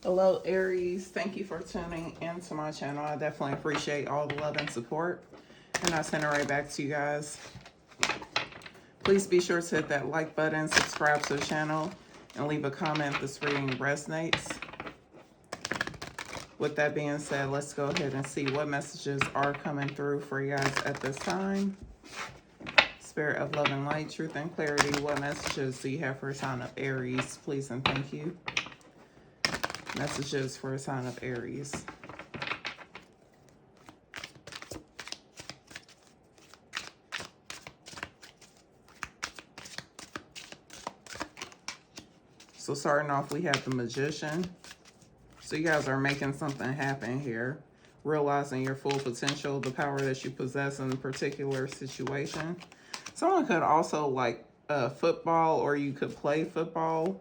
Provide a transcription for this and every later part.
Hello, Aries. Thank you for tuning into my channel. I definitely appreciate all the love and support. And I send it right back to you guys. Please be sure to hit that like button, subscribe to the channel, and leave a comment if this reading resonates. With that being said, let's go ahead and see what messages are coming through for you guys at this time. Spirit of love and light, truth and clarity. What messages do you have for a sign of Aries? Please and thank you. Messages for a sign of Aries. So starting off, we have the Magician. So you guys are making something happen here. Realizing your full potential, the power that you possess in a particular situation. Someone could also like football, or you could play football.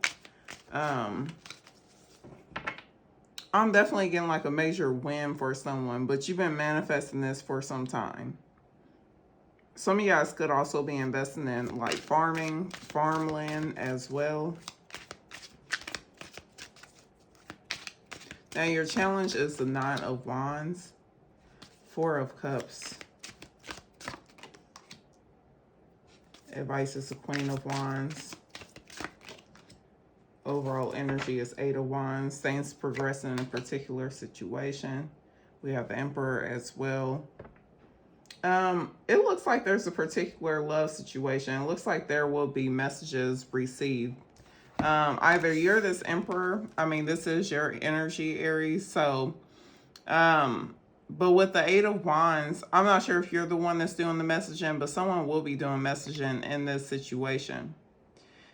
I'm definitely getting like a major win for someone, but you've been manifesting this for some time. Some of you guys could also be investing in like farming, farmland as well. Now your challenge is the Nine of Wands, Four of Cups. Advice is the Queen of Wands. Overall energy is Eight of Wands. Things progressing in a particular situation. We have the Emperor as well. It looks like there's a particular love situation. It looks like there will be messages received. Either you're this Emperor, this is your energy, Aries. So, but with the Eight of Wands, I'm not sure if you're the one that's doing the messaging, but someone will be doing messaging in this situation.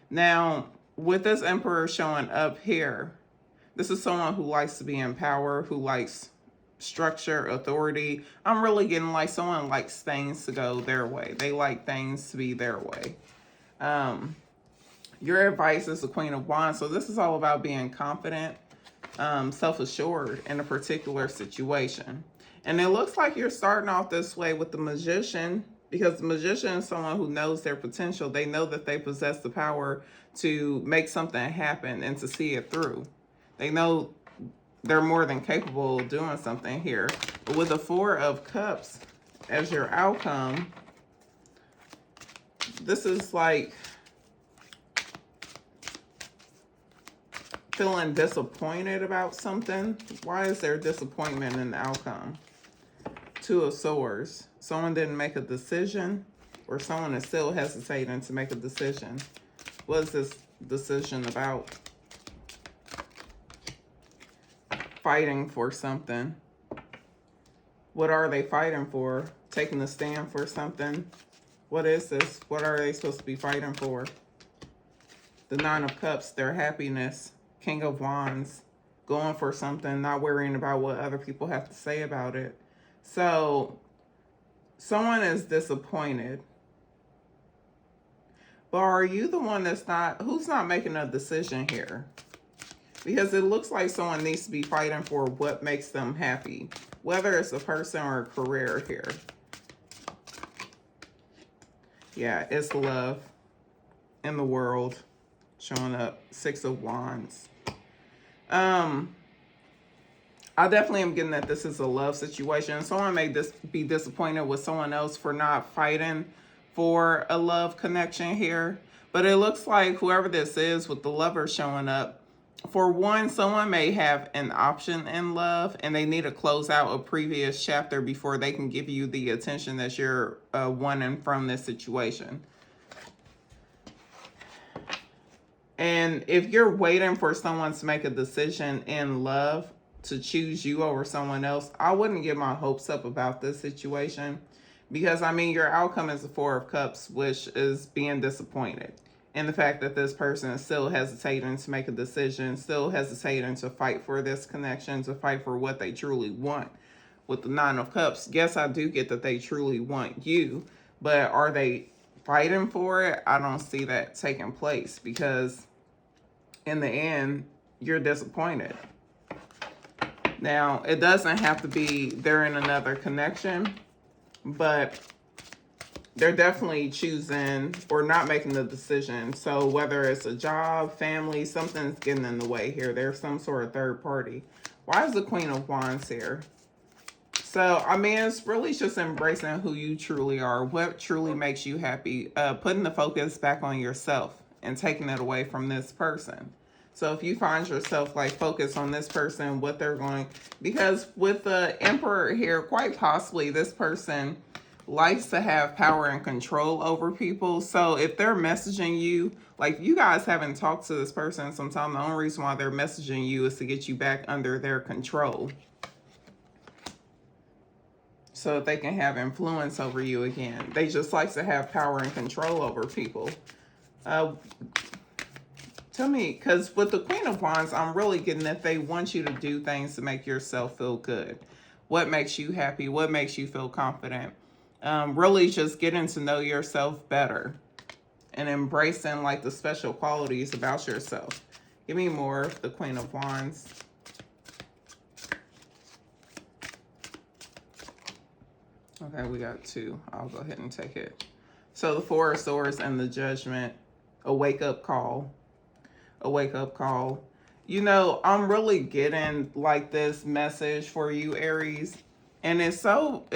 Now, with this Emperor showing up here, this is someone who likes to be in power, who likes structure, authority. I'm really getting like someone likes things to go their way. They like things to be their way. Your advice is the Queen of Wands. So this is all about being confident, self-assured in a particular situation. And it looks like you're starting off this way with the Magician, because the Magician is someone who knows their potential. They know that they possess the power to make something happen and to see it through. They know they're more than capable of doing something here. But with the Four of Cups as your outcome, this is like feeling disappointed about something. Why is there disappointment in the outcome? Two of Swords. Someone didn't make a decision, or someone is still hesitating to make a decision. What is this decision about? Fighting for something. What are they fighting for? Taking a stand for something. What is this? What are they supposed to be fighting for? The Nine of Cups, their happiness. King of Wands, going for something, not worrying about what other people have to say about it. So someone is disappointed. But are you the one who's not making a decision here? Because it looks like someone needs to be fighting for what makes them happy, whether it's a person or a career here. Yeah, it's love in the world showing up. Six of Wands. I definitely am getting that this is a love situation. Someone may be disappointed with someone else for not fighting for a love connection here. But it looks like whoever this is with the Lover showing up, for one, someone may have an option in love and they need to close out a previous chapter before they can give you the attention that you're wanting from this situation. And if you're waiting for someone to make a decision in love to choose you over someone else, I wouldn't get my hopes up about this situation. Because, your outcome is the Four of Cups, which is being disappointed. And the fact that this person is still hesitating to make a decision, still hesitating to fight for this connection, to fight for what they truly want. With the Nine of Cups, yes, I do get that they truly want you. But are they fighting for it? I don't see that taking place, because in the end, you're disappointed. Now, it doesn't have to be they're in another connection, but they're definitely choosing or not making the decision. So whether it's a job, family, something's getting in the way here. There's some sort of third party. Why is the Queen of Wands here? So, I mean, it's really just embracing who you truly are, what truly makes you happy, putting the focus back on yourself and taking it away from this person. So if you find yourself like focused on this person, what they're going, because with the Emperor here, quite possibly this person likes to have power and control over people. So if they're messaging you, like you guys haven't talked to this person sometime, the only reason why they're messaging you is to get you back under their control, so that they can have influence over you again. They just like to have power and control over people. Tell me, because with the Queen of Wands, I'm really getting that they want you to do things to make yourself feel good. What makes you happy? What makes you feel confident? Really just getting to know yourself better and embracing like the special qualities about yourself. Give me more of the Queen of Wands. Okay, we got 2. I'll go ahead and take it. So the Four of Swords and the Judgment, a wake-up call. A wake-up call. You know, I'm really getting like this message for you, Aries. And it's so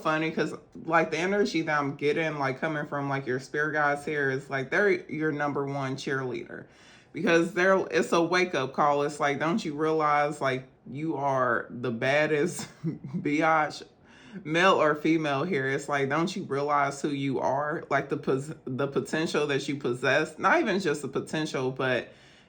funny because like the energy that I'm getting, like coming from like your spirit guides here, is like they're your number one cheerleader. Because it's a wake-up call. It's like, don't you realize like you are the baddest biatch, male or female here? It's like, don't you realize who you are? Like the potential that you possess, not even just the potential, but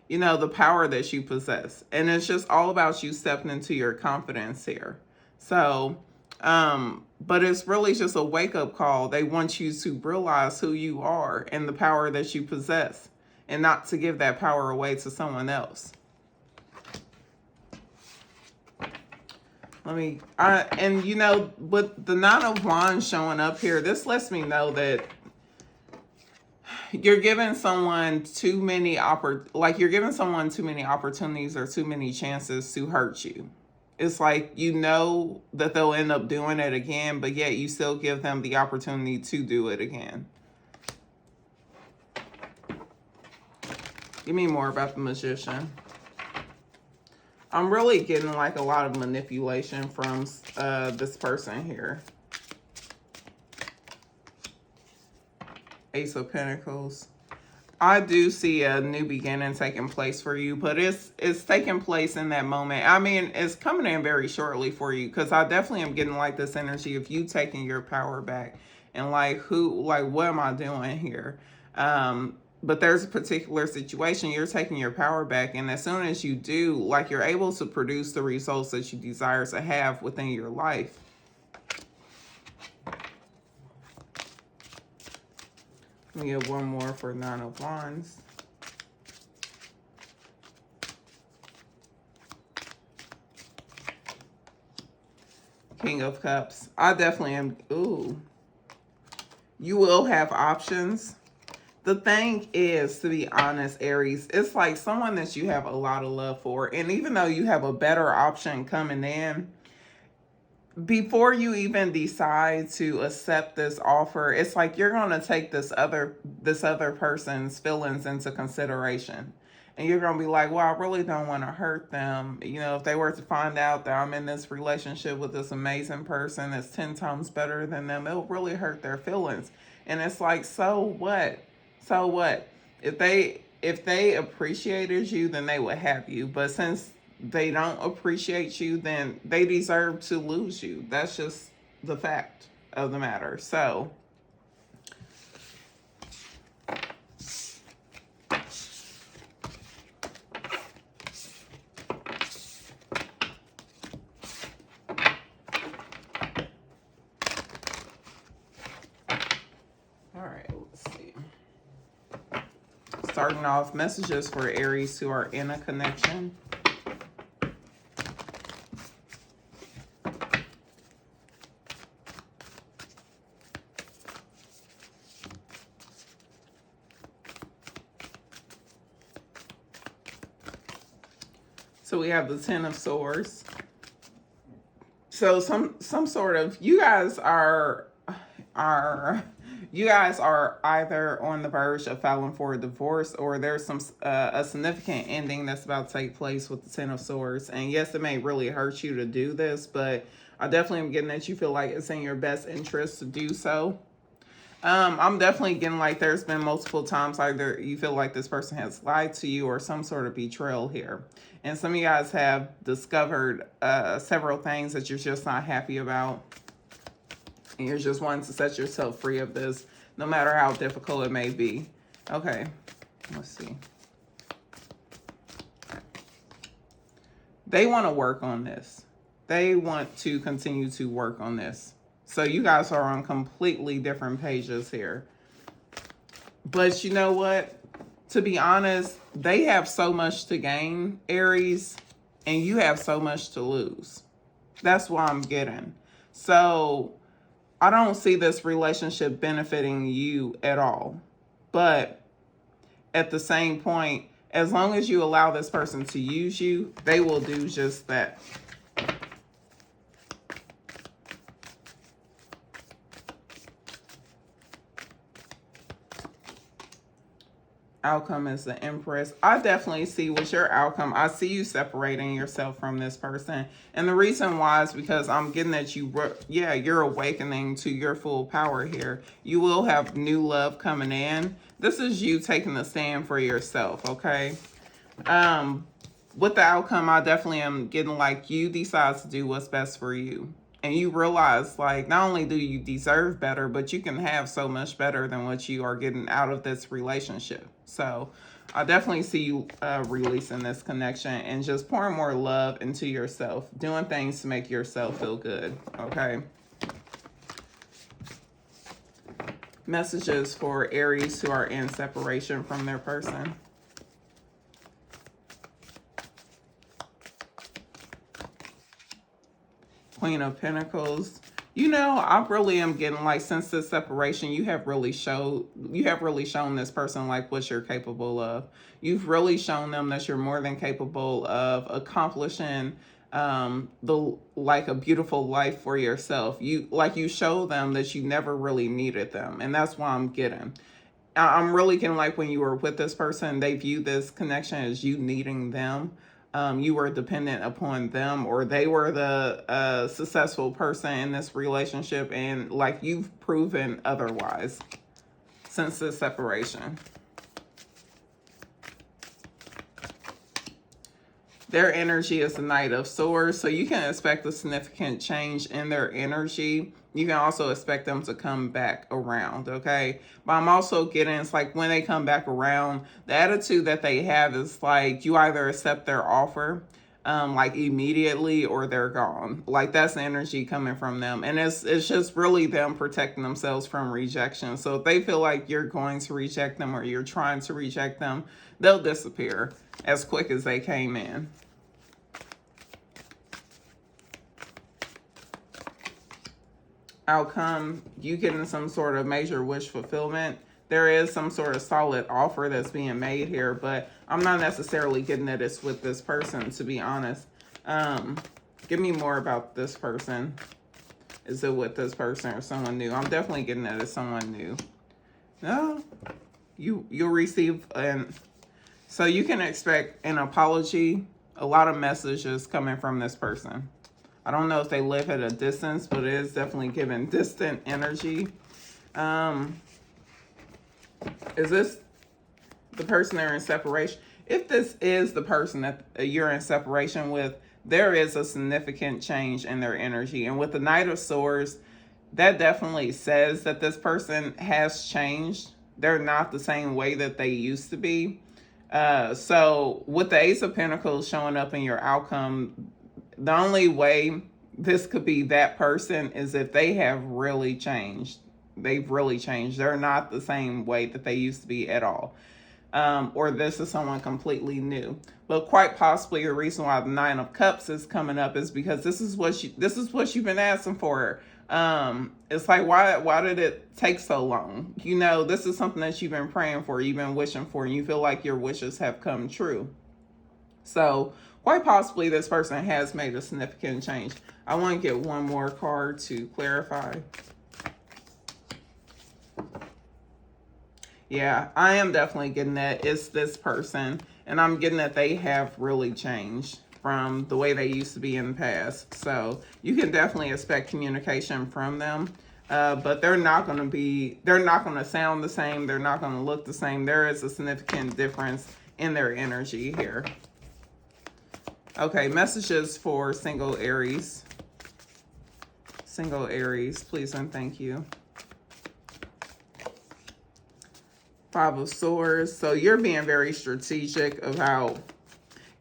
you know, the power that you possess. And it's just all about you stepping into your confidence here. So, but it's really just a wake-up call. They want you to realize who you are and the power that you possess, and not to give that power away to someone else. And you know, with the Nine of Wands showing up here, this lets me know that you're giving someone too many opportunities or too many chances to hurt you. It's like, you know that they'll end up doing it again, but yet you still give them the opportunity to do it again. Give me more about the Magician. I'm really getting like a lot of manipulation from this person here. Ace of Pentacles. I do see a new beginning taking place for you, but it's taking place in that moment. I mean, it's coming in very shortly for you, because I definitely am getting like this energy of you taking your power back and like what am I doing here? But there's a particular situation, you're taking your power back, and as soon as you do, like you're able to produce the results that you desire to have within your life. Let me get one more for Nine of Wands. King of Cups. I definitely am. Ooh. You will have options. The thing is, to be honest, Aries, it's like someone that you have a lot of love for. And even though you have a better option coming in, before you even decide to accept this offer, it's like you're going to take this other person's feelings into consideration. And you're going to be like, well, I really don't want to hurt them. You know, if they were to find out that I'm in this relationship with this amazing person that's 10 times better than them, it'll really hurt their feelings. And it's like, so what? So what? If they appreciated you, then they would have you. But since they don't appreciate you, then they deserve to lose you. That's just the fact of the matter. So all right, let's see. Starting off, messages for Aries who are in a connection. So we have the Ten of Swords. So some sort of, you guys are You guys are either on the verge of filing for a divorce, or there's some a significant ending that's about to take place with the Ten of Swords. And yes, it may really hurt you to do this, but I definitely am getting that you feel like it's in your best interest to do so. I'm definitely getting like there's been multiple times either you feel like this person has lied to you or some sort of betrayal here. And some of you guys have discovered several things that you're just not happy about. And you're just wanting to set yourself free of this, no matter how difficult it may be. Okay, let's see. They want to work on this. They want to continue to work on this. So you guys are on completely different pages here. But you know what? To be honest, they have so much to gain, Aries, and you have so much to lose. That's what I'm getting. So I don't see this relationship benefiting you at all. But at the same point, as long as you allow this person to use you, they will do just that. Outcome is the Empress. I definitely see with your outcome, I see you separating yourself from this person. And the reason why is because I'm getting that you're awakening to your full power here. You will have new love coming in. This is you taking a stand for yourself, okay? With the outcome, I definitely am getting like you decide to do what's best for you. And you realize, like, not only do you deserve better, but you can have so much better than what you are getting out of this relationship. So I definitely see you releasing this connection and just pouring more love into yourself, doing things to make yourself feel good, okay? Messages for Aries who are in separation from their person. Queen of Pentacles. You know, I really am getting like since this separation, you have really shown this person like what you're capable of. You've really shown them that you're more than capable of accomplishing a beautiful life for yourself. You show them that you never really needed them, and that's why I'm getting. I'm really getting like when you were with this person, they view this connection as you needing them. You were dependent upon them, or they were the successful person in this relationship, and like you've proven otherwise since this separation. Their energy is the Knight of Swords, so you can expect a significant change in their energy. You can also expect them to come back around, okay? But I'm also getting, it's like when they come back around, the attitude that they have is like you either accept their offer like immediately, or they're gone. Like that's the energy coming from them. And it's just really them protecting themselves from rejection. So if they feel like you're going to reject them or you're trying to reject them, they'll disappear as quick as they came in. Outcome, you getting some sort of major wish fulfillment. There is some sort of solid offer that's being made here, but I'm not necessarily getting that it's with this person, to be honest. Give me more about this person. Is it with this person or someone new? I'm definitely getting that it's someone new. No, you'll receive so you can expect an apology, a lot of messages coming from this person. I don't know if they live at a distance, but it is definitely giving distant energy. Is this the person they're in separation? If this is the person that you're in separation with, there is a significant change in their energy. And with the Knight of Swords, that definitely says that this person has changed. They're not the same way that they used to be. So with the Ace of Pentacles showing up in your outcome, the only way this could be that person is if they have really changed. They've really changed. They're not the same way that they used to be at all. Or this is someone completely new. But quite possibly the reason why the Nine of Cups is coming up is because this is what you've been asking for. It's like, why did it take so long? You know, this is something that you've been praying for, you've been wishing for, and you feel like your wishes have come true. So quite possibly this person has made a significant change. I want to get one more card to clarify. Yeah, I am definitely getting that it's this person, and I'm getting that they have really changed from the way they used to be in the past. So you can definitely expect communication from them. But they're not going to sound the same. They're not going to look the same. There is a significant difference in their energy here. Okay, messages for single Aries. Single Aries, please and thank you. Five of Swords. So you're being very strategic about,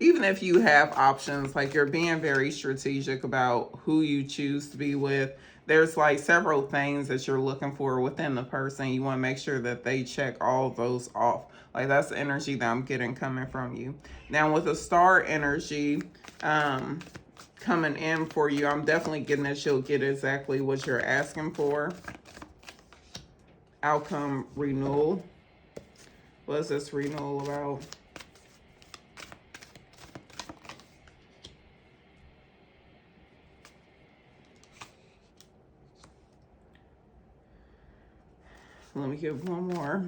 even if you have options, like you're being very strategic about who you choose to be with. There's like several things that you're looking for within the person. You want to make sure that they check all those off. Like that's the energy that I'm getting coming from you. Now with the star energy coming in for you, I'm definitely getting that you'll get exactly what you're asking for. Outcome renewal. What's this renewal about? Let me give one more.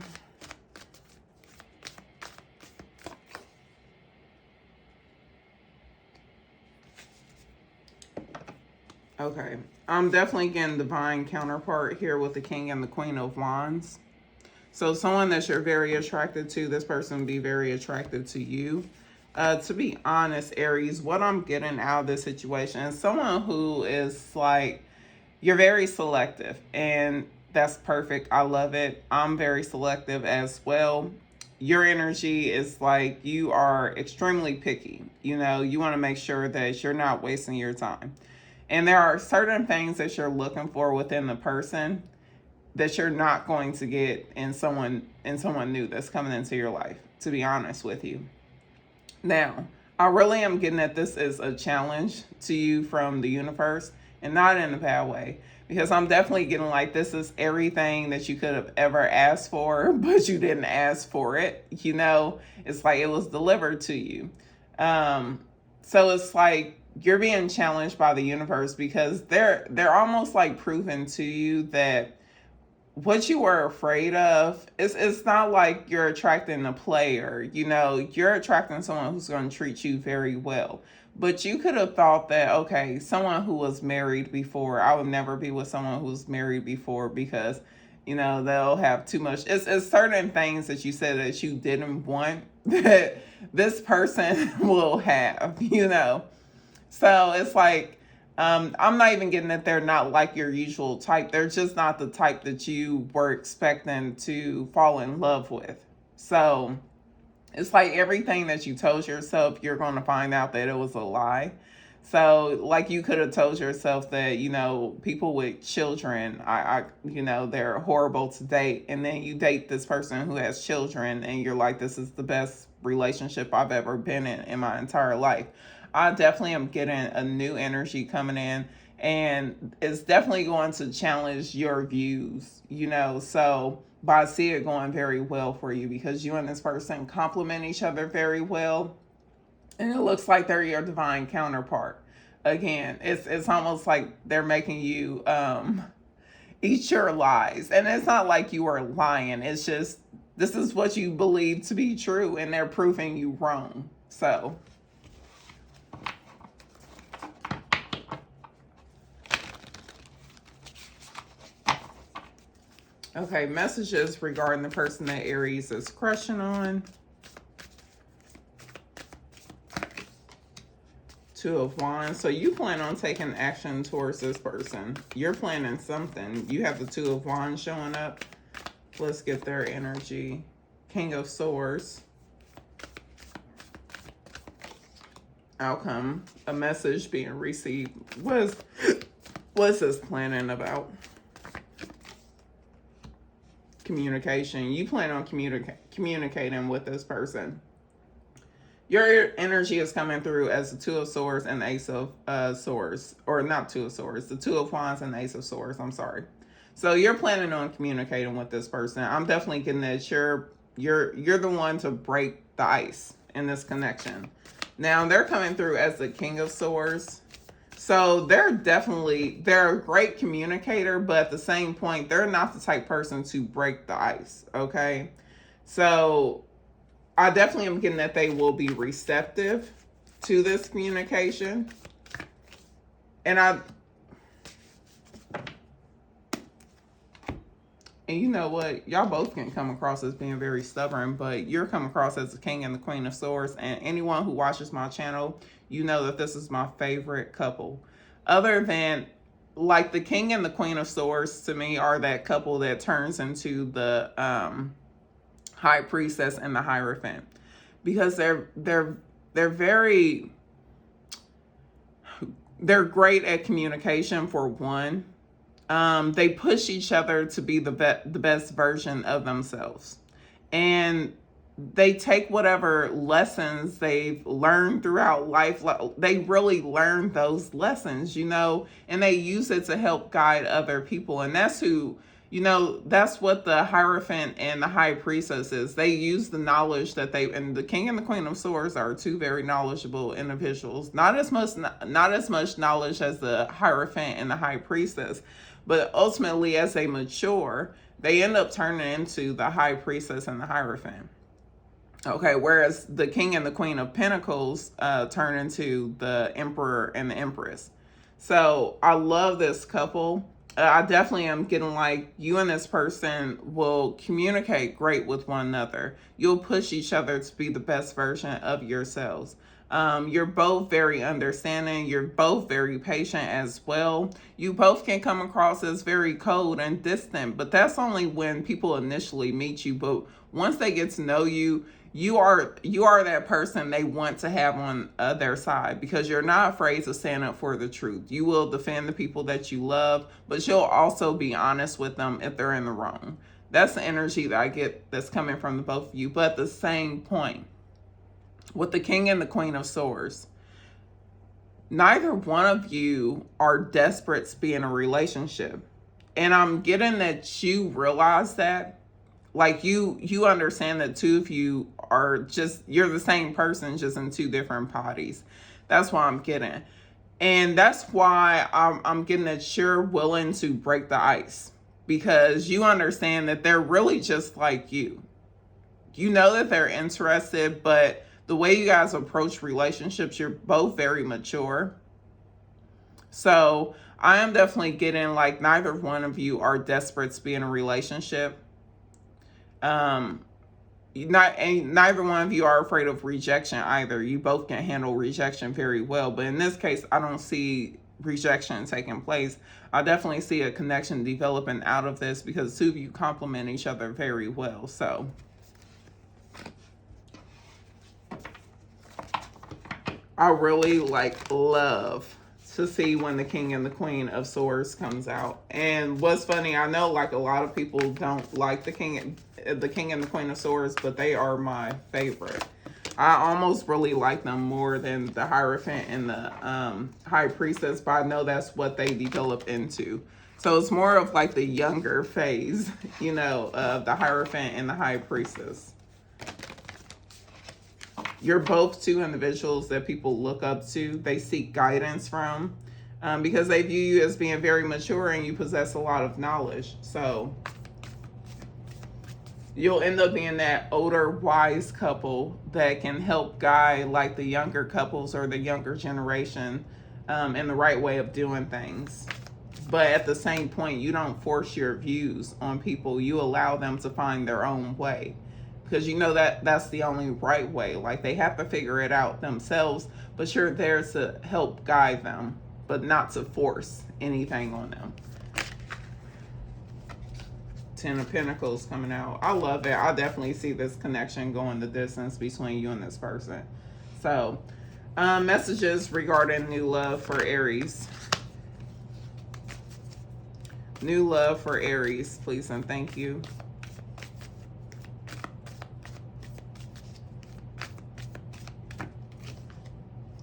Okay, I'm definitely getting divine counterpart here with the King and the Queen of Wands. So someone that you're very attracted to, this person will be very attracted to you. To be honest, Aries, what I'm getting out of this situation is someone who is like, you're very selective, and that's perfect. I love it. I'm very selective as well. Your energy is like you are extremely picky. You know, you want to make sure that you're not wasting your time. And there are certain things that you're looking for within the person that you're not going to get in someone new that's coming into your life, to be honest with you. Now, I really am getting that this is a challenge to you from the universe, and not in a bad way, because I'm definitely getting like this is everything that you could have ever asked for, but you didn't ask for it. You know, it's like it was delivered to you. So it's like you're being challenged by the universe because they're almost like proving to you that what you were afraid of, it's not like you're attracting a player. You know, you're attracting someone who's going to treat you very well. But you could have thought that, okay, someone who was married before, I would never be with someone who's married before because, you know, they'll have too much. It's certain things that you said that you didn't want that this person will have, you know. So it's like, I'm not even getting that they're not like your usual type. They're just not the type that you were expecting to fall in love with. So it's like everything that you told yourself, you're going to find out that it was a lie. So like you could have told yourself that, you know, people with children, you know, they're horrible to date. And then you date this person who has children and you're like, this is the best relationship I've ever been in my entire life. I definitely am getting a new energy coming in, and it's definitely going to challenge your views, you know. So, but I see it going very well for you because you and this person complement each other very well, and it looks like they're your divine counterpart. Again, it's almost like they're making you eat your lies, and it's not like you are lying. It's just this is what you believe to be true, and they're proving you wrong. So. Okay, messages regarding the person that Aries is crushing on. Two of Wands. So you plan on taking action towards this person. You're planning something. You have the Two of Wands showing up. Let's get their energy. King of Swords. Outcome. A message being received. What's this planning about? Communication. You plan on communicating with this person. Your energy is coming through as the Two of Swords and the Ace of Swords. Or not Two of Swords. The Two of Wands and the Ace of Swords. I'm sorry. So you're planning on communicating with this person. I'm definitely getting that you're the one to break the ice in this connection. Now they're coming through as the King of Swords. So they're a great communicator, but at the same point, they're not the type person to break the ice, okay? So I definitely am getting that they will be receptive to this communication. And you know what? Y'all both can come across as being very stubborn, but you're coming across as the King and the Queen of Swords. And anyone who watches my channel, you know that this is my favorite couple. Other than, like, the King and the Queen of Swords to me are that couple that turns into the High Priestess and the Hierophant, because they're very, they're great at communication, for one. They push each other to be the best version of themselves. And they take whatever lessons they've learned throughout life. They really learn those lessons, and they use it to help guide other people. And that's who, that's what the Hierophant and the High Priestess is. They use the knowledge that and the King and the Queen of Swords are two very knowledgeable individuals. Not as much knowledge as the Hierophant and the High Priestess, but ultimately as they mature, they end up turning into the High Priestess and the Hierophant. Okay, whereas the King and the Queen of Pentacles turn into the Emperor and the Empress. So I love this couple. I definitely am getting like you and this person will communicate great with one another. You'll push each other to be the best version of yourselves. You're both very understanding. You're both very patient as well. You both can come across as very cold and distant, but that's only when people initially meet you. But once they get to know you, you are that person they want to have on their side, because you're not afraid to stand up for the truth. You will defend the people that you love, but you'll also be honest with them if they're in the wrong. That's the energy that I get that's coming from the both of you. But at the same point, with the King and the Queen of Swords, neither one of you are desperate to be in a relationship. And I'm getting that you realize that. Like you understand that two of you are just, you're the same person, just in two different bodies. That's why I'm getting. And that's why I'm getting that you're willing to break the ice, because you understand that they're really just like you. You know that they're interested, but the way you guys approach relationships, you're both very mature. So I am definitely getting like neither one of you are desperate to be in a relationship. Neither one of you are afraid of rejection either. You both can handle rejection very well, but in this case, I don't see rejection taking place. I definitely see a connection developing out of this, because two of you complement each other very well. So I really love to see when the King and the Queen of Swords comes out. And what's funny, I know like a lot of people don't like the King and the Queen of Swords, but they are my favorite. I almost really like them more than the Hierophant and the High Priestess, but I know that's what they develop into. So it's more of like the younger phase, of the Hierophant and the High Priestess. You're both two individuals that people look up to. They seek guidance from, because they view you as being very mature and you possess a lot of knowledge. So you'll end up being that older, wise couple that can help guide like the younger couples or the younger generation in the right way of doing things. But at the same point, you don't force your views on people. You allow them to find their own way, because you know that that's the only right way. Like, they have to figure it out themselves, but you're there to help guide them, but not to force anything on them. Ten of Pentacles coming out. I love it. I definitely see this connection going the distance between you and this person. So, messages regarding new love for Aries. New love for Aries, please and thank you.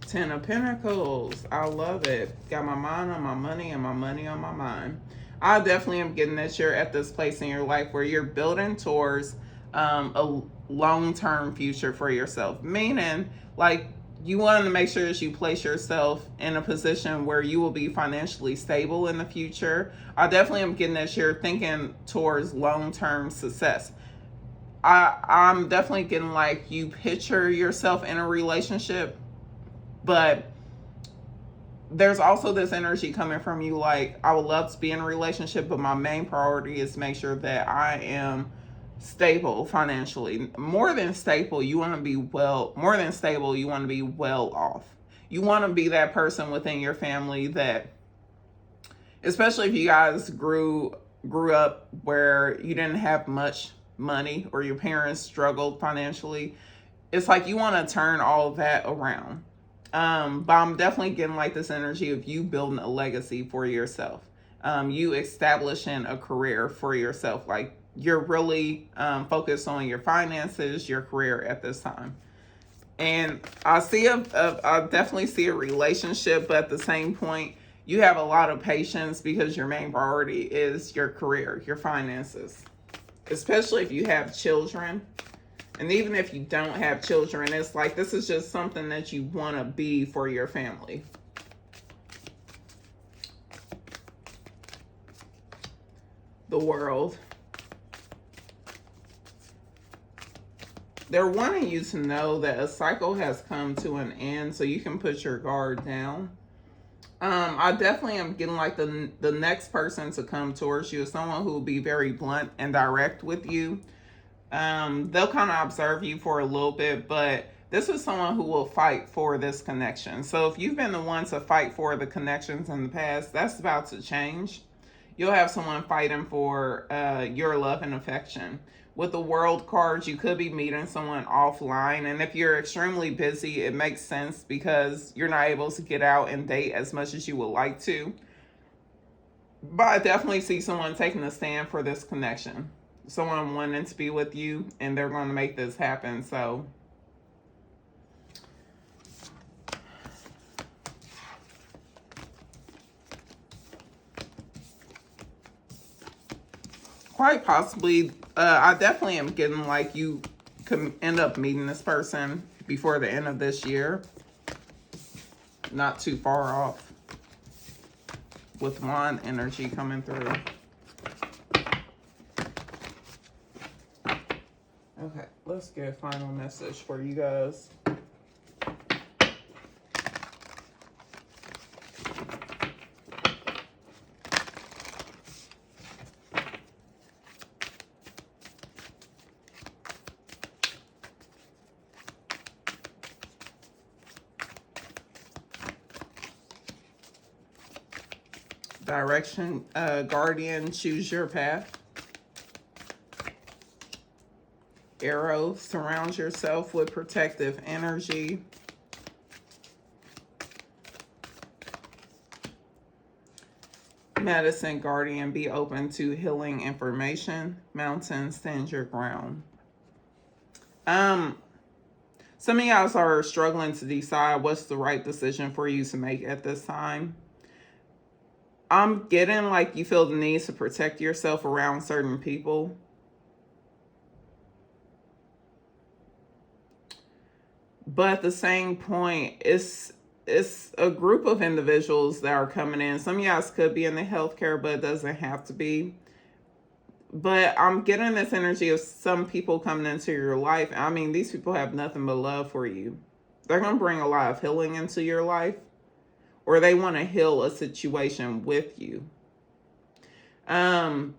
Ten of Pentacles. I love it. Got my mind on my money and my money on my mind. I definitely am getting that you're at this place in your life where you're building towards a long-term future for yourself. Meaning, like, you want to make sure that you place yourself in a position where you will be financially stable in the future. I definitely am getting that you're thinking towards long-term success. I'm definitely getting like you picture yourself in a relationship, but there's also this energy coming from you like, I would love to be in a relationship, but my main priority is to make sure that I am stable financially. More than stable, you want to be well, more than stable, you want to be well off. You want to be that person within your family that, especially if you guys grew up where you didn't have much money or your parents struggled financially, it's like you want to turn all of that around. But I'm definitely getting like this energy of you building a legacy for yourself. You establishing a career for yourself. Like you're really focused on your finances, your career at this time. And I definitely see a relationship, but at the same point, you have a lot of patience because your main priority is your career, your finances, especially if you have children. And even if you don't have children, it's like this is just something that you want to be for your family. The world. They're wanting you to know that a cycle has come to an end so you can put your guard down. I definitely am getting like the next person to come towards you is someone who will be very blunt and direct with you. They'll kind of observe you for a little bit, but this is someone who will fight for this connection. So if you've been the one to fight for the connections in the past, that's about to change. You'll have someone fighting for your love and affection. With the world cards, you could be meeting someone offline. And if you're extremely busy, it makes sense because you're not able to get out and date as much as you would like to. But I definitely see someone taking a stand for this connection. Someone wanting to be with you, and they're going to make this happen. So quite possibly, I definitely am getting like you could end up meeting this person before the end of this year. Not too far off with wand energy coming through. Okay, let's get a final message for you guys. Direction, guardian, choose your path. Arrow, surround yourself with protective energy. Medicine, guardian, be open to healing information. Mountain, stand your ground. Some of y'all are struggling to decide what's the right decision for you to make at this time. I'm getting like you feel the need to protect yourself around certain people. But at the same point, it's a group of individuals that are coming in. Some of y'all could be in the healthcare, but it doesn't have to be. But I'm getting this energy of some people coming into your life. I mean, these people have nothing but love for you. They're going to bring a lot of healing into your life, or they want to heal a situation with you.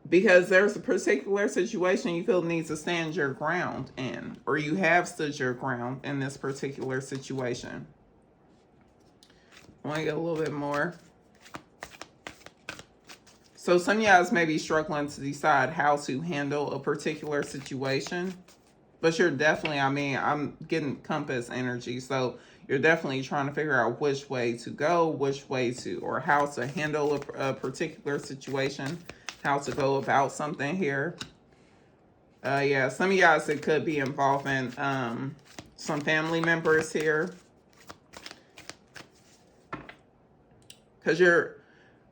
Because there's a particular situation you feel needs to stand your ground in, or you have stood your ground in this particular situation. I want to get a little bit more. So some of y'all may be struggling to decide how to handle a particular situation, but you're definitely, I mean, I'm getting compass energy. So you're definitely trying to figure out which way to go, which way to, or how to handle a particular situation, how to go about something here. Yeah, some of y'all it could be involving some family members here. Because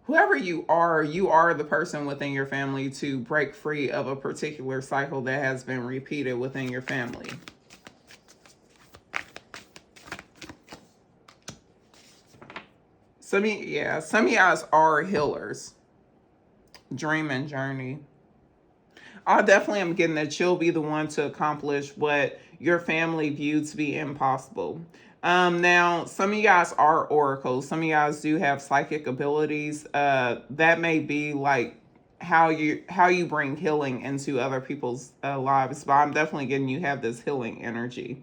whoever you are the person within your family to break free of a particular cycle that has been repeated within your family. Some of y'all are healers. Dream and journey. I definitely am getting that you'll be the one to accomplish what your family viewed to be impossible. Now, some of you guys are oracles. Some of you guys do have psychic abilities. That may be like how you bring healing into other people's lives. But I'm definitely getting you have this healing energy.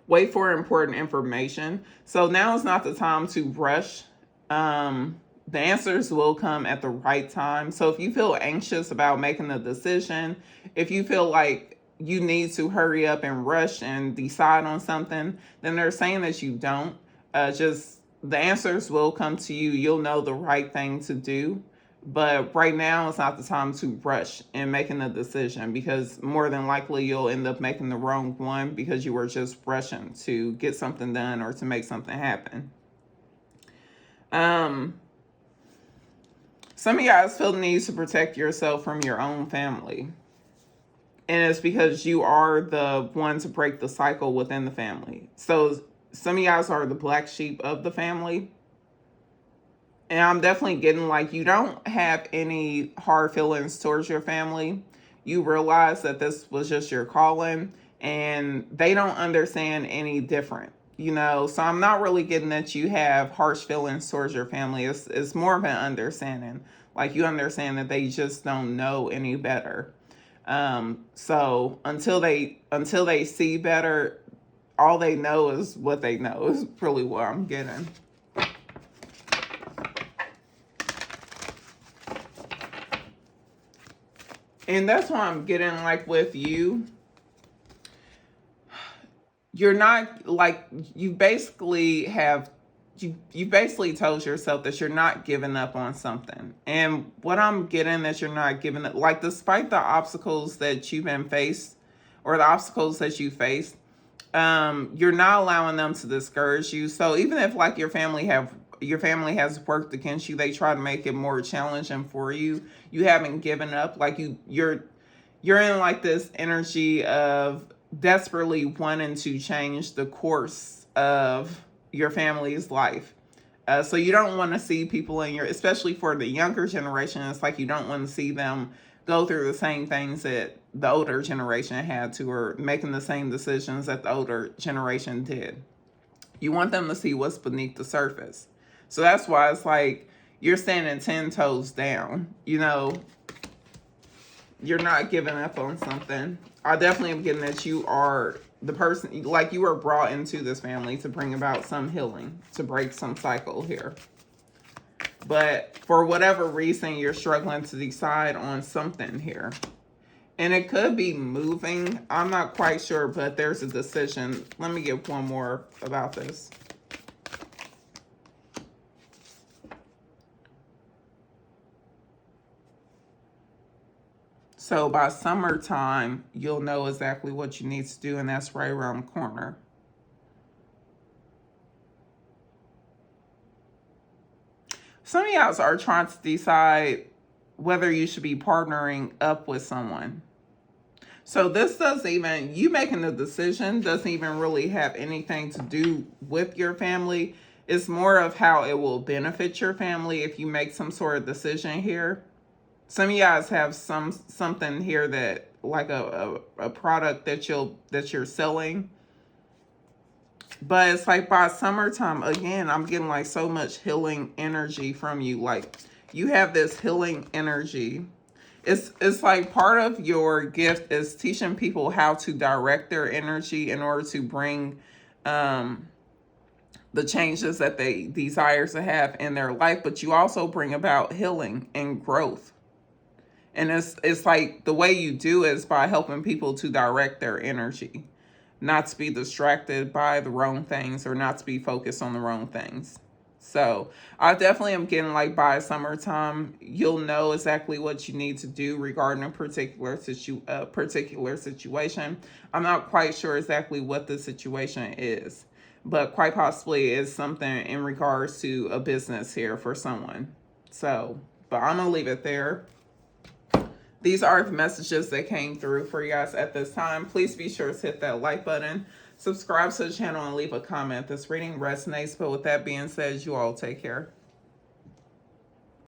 Wait for important information. So now is not the time to rush. The answers will come at the right time. So if you feel anxious about making a decision, if you feel like you need to hurry up and rush and decide on something, then they're saying that you don't. Just the answers will come to you. You'll know the right thing to do. But right now, it's not the time to rush in making a decision, because more than likely you'll end up making the wrong one because you were just rushing to get something done or to make something happen. Some of you guys feel the need to protect yourself from your own family. And it's because you are the one to break the cycle within the family. So some of you guys are the black sheep of the family. And I'm definitely getting like you don't have any hard feelings towards your family. You realize that this was just your calling and they don't understand any different. So I'm not really getting that you have harsh feelings towards your family. It's more of an understanding. Like you understand that they just don't know any better. So until they see better, all they know is what they know is really what I'm getting. And that's why I'm getting like with you. You're not like you basically told yourself that you're not giving up on something. And what I'm getting that you're not giving up, like despite the obstacles that you've been faced or the obstacles that you faced, you're not allowing them to discourage you. So even if like your family has worked against you, they try to make it more challenging for you. You haven't given up. Like you're in like this energy of desperately wanting to change the course of your family's life. So you don't want to see people especially for the younger generation, it's like you don't want to see them go through the same things that the older generation had to, or making the same decisions that the older generation did. You want them to see what's beneath the surface. So that's why it's like you're standing 10 toes down. You're not giving up on something. I definitely am getting that you are the person, like you were brought into this family to bring about some healing, to break some cycle here. But for whatever reason, you're struggling to decide on something here. And it could be moving. I'm not quite sure, but there's a decision. Let me get one more about this. So by summertime, you'll know exactly what you need to do, and that's right around the corner. Some of y'all are trying to decide whether you should be partnering up with someone. So this you making the decision doesn't even really have anything to do with your family. It's more of how it will benefit your family if you make some sort of decision here. Some of you guys have something here that like a product that you're selling. But it's like by summertime, again, I'm getting like so much healing energy from you. Like you have this healing energy. It's like part of your gift is teaching people how to direct their energy in order to bring the changes that they desire to have in their life. But you also bring about healing and growth. And it's like the way you do is by helping people to direct their energy, not to be distracted by the wrong things or not to be focused on the wrong things. So I definitely am getting like by summertime, you'll know exactly what you need to do regarding a particular situation. I'm not quite sure exactly what the situation is, but quite possibly it's something in regards to a business here for someone. So, but I'm going to leave it there. These are the messages that came through for you guys at this time. Please be sure to hit that like button, subscribe to the channel, and leave a comment. This reading resonates, but with that being said, you all take care.